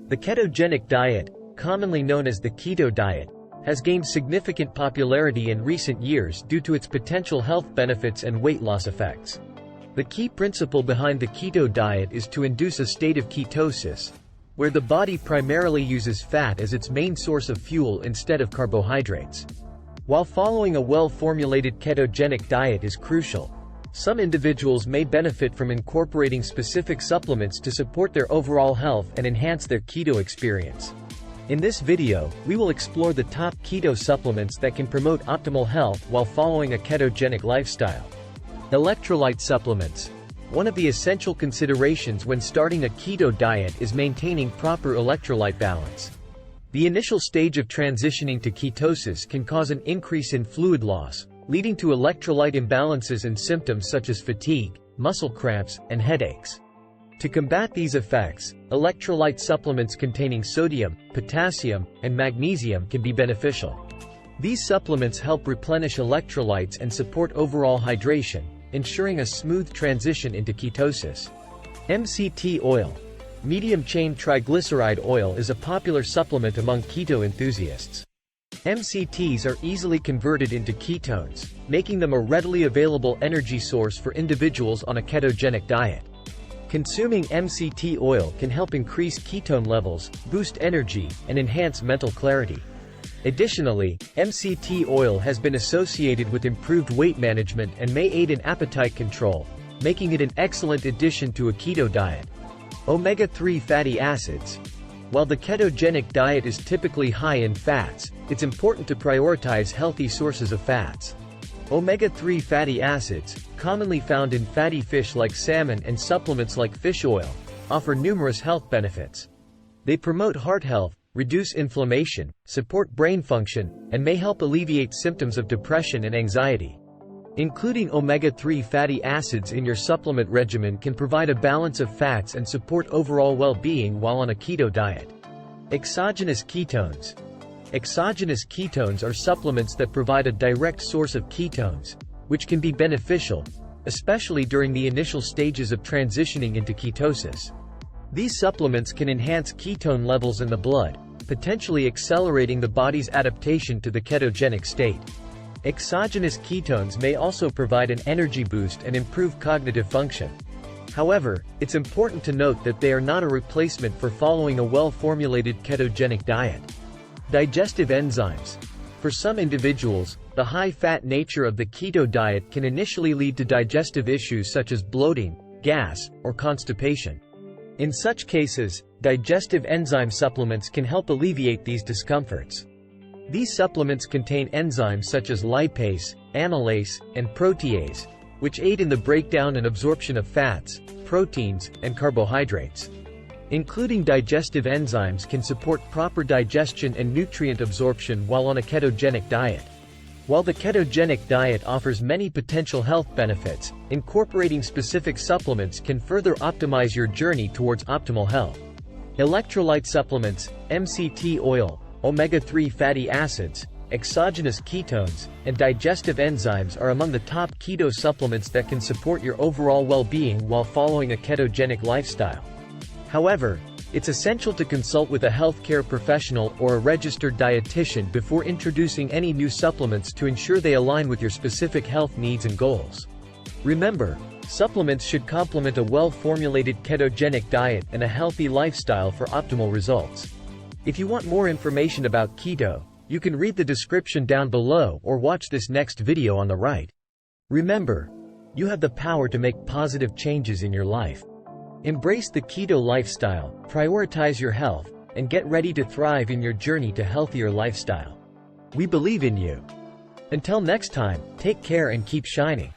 The ketogenic diet, commonly known as the keto diet, has gained significant popularity in recent years due to its potential health benefits and weight loss effects. The key principle behind the keto diet is to induce a state of ketosis, where the body primarily uses fat as its main source of fuel instead of carbohydrates. While following a well-formulated ketogenic diet is crucial, some individuals may benefit from incorporating specific supplements to support their overall health and enhance their keto experience. In this video, we will explore the top keto supplements that can promote optimal health while following a ketogenic lifestyle. Electrolyte supplements. One of the essential considerations when starting a keto diet is maintaining proper electrolyte balance. The initial stage of transitioning to ketosis can cause an increase in fluid loss, leading to electrolyte imbalances and symptoms such as fatigue, muscle cramps, and headaches. To combat these effects, electrolyte supplements containing sodium, potassium, and magnesium can be beneficial. These supplements help replenish electrolytes and support overall hydration, ensuring a smooth transition into ketosis. MCT oil. Medium-chain triglyceride oil is a popular supplement among keto enthusiasts. MCTs are easily converted into ketones, making them a readily available energy source for individuals on a ketogenic diet. Consuming MCT oil can help increase ketone levels, boost energy, and enhance mental clarity. Additionally, MCT oil has been associated with improved weight management and may aid in appetite control, making it an excellent addition to a keto diet. Omega-3 fatty acids. While the ketogenic diet is typically high in fats, it's important to prioritize healthy sources of fats. Omega-3 fatty acids, commonly found in fatty fish like salmon and supplements like fish oil, offer numerous health benefits. They promote heart health, reduce inflammation, support brain function, and may help alleviate symptoms of depression and anxiety. Including omega-3 fatty acids in your supplement regimen can provide a balance of fats and support overall well-being while on a keto diet. Exogenous ketones. Exogenous ketones are supplements that provide a direct source of ketones, which can be beneficial, especially during the initial stages of transitioning into ketosis. These supplements can enhance ketone levels in the blood, potentially accelerating the body's adaptation to the ketogenic state. Exogenous ketones may also provide an energy boost and improve cognitive function. However, it's important to note that they are not a replacement for following a well-formulated ketogenic diet. Digestive enzymes. For some individuals, the high-fat nature of the keto diet can initially lead to digestive issues such as bloating, gas, or constipation. In such cases, digestive enzyme supplements can help alleviate these discomforts. These supplements contain enzymes such as lipase, amylase, and protease, which aid in the breakdown and absorption of fats, proteins, and carbohydrates. Including digestive enzymes can support proper digestion and nutrient absorption while on a ketogenic diet. While the ketogenic diet offers many potential health benefits, incorporating specific supplements can further optimize your journey towards optimal health. Electrolyte supplements, MCT oil, omega-3 fatty acids, exogenous ketones, and digestive enzymes are among the top keto supplements that can support your overall well-being while following a ketogenic lifestyle. However, it's essential to consult with a healthcare professional or a registered dietitian before introducing any new supplements to ensure they align with your specific health needs and goals. Remember, supplements should complement a well-formulated ketogenic diet and a healthy lifestyle for optimal results. If you want more information about keto, you can read the description down below or watch this next video on the right. Remember, you have the power to make positive changes in your life. Embrace the keto lifestyle, prioritize your health, and get ready to thrive in your journey to healthier lifestyle. We believe in you. Until next time, take care and keep shining.